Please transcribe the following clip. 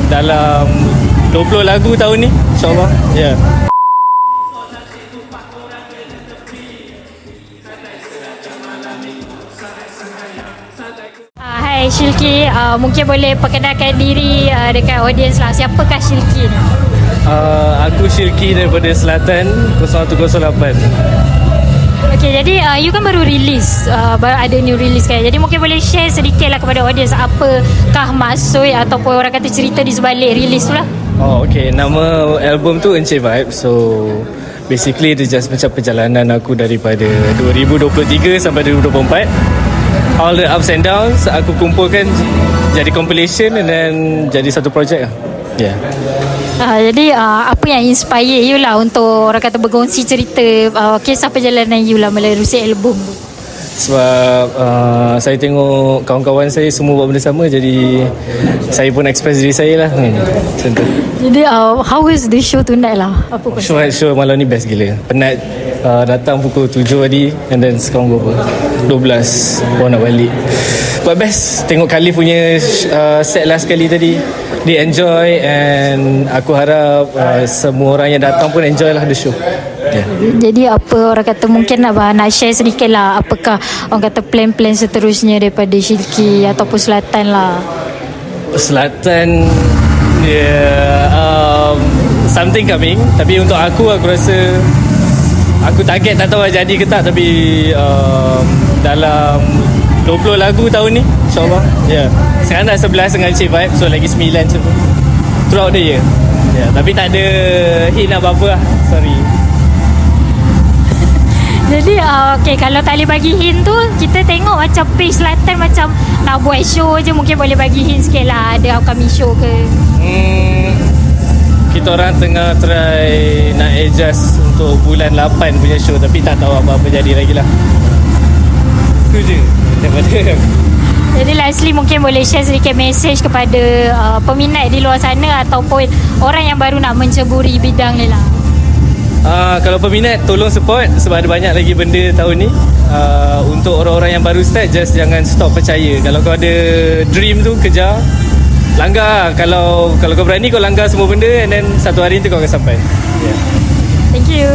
dalam 20 lagu tahun ni, insyaAllah. Ya. Yeah. Hai Shilky, mungkin boleh perkenalkan diri dekat audience lah. Siapakah Shilky ni? Aku Shilky daripada Selatan 0108. Okay, jadi you kan baru release, baru ada new release kan. Jadi mungkin boleh share sedikit lah kepada audience apakah maksud ataupun orang kata cerita di sebalik release tu lah. Oh, okay. Nama album tu Encik Vibe. So basically dia just macam perjalanan aku daripada 2023 sampai 2024. All the ups and downs aku kumpulkan jadi compilation and then jadi satu projek lah. Yeah. Jadi apa yang inspire you lah untuk orang kata berkongsi cerita kisah perjalanan you lah melalui album tu? Sebab saya tengok kawan-kawan saya semua buat benda sama, jadi saya pun express diri saya lah. Macam tu. Jadi how is the show tonight lah? Apa Show malam ni best gila. Penat datang pukul 7 tadi and then sekarang berapa? 12 baru nak balik. But best tengok Khalif punya set last kali tadi. Dia enjoy and aku harap semua orang yang datang pun enjoy lah the show. Yeah. Jadi apa orang kata mungkin nak share sedikit lah apakah orang kata plan-plan seterusnya daripada Shilky ataupun Selatan lah. Selatan something coming, tapi untuk aku rasa aku target tak tahu jadi ke tak, tapi dalam 20 lagu tahun ni insyaAllah. Yeah. Sekarang dah 11 dengan Encik Vibe, so lagi 9 macam tu throughout the year. Yeah. Tapi tak ada hint apa-apa lah, sorry. Jadi okay, kalau tak boleh bagi hint tu, kita tengok macam page Selatan macam nak buat show je, mungkin boleh bagi hint sikit lah, ada upcoming show ke? Kita orang tengah try nak adjust untuk bulan 8 punya show, tapi tak tahu apa-apa jadi lagi lah. Itu je daripada. Jadi lastly mungkin boleh share sedikit message kepada peminat di luar sana ataupun orang yang baru nak menceburi bidang ni lah. Kalau peminat tolong support sebab ada banyak lagi benda tahun ni. Untuk orang-orang yang baru start, just jangan stop percaya. Kalau kau ada dream tu, kejar, langgar. Kalau kau berani, kau langgar semua benda and then satu hari tu kau akan sampai. Yeah. Thank you.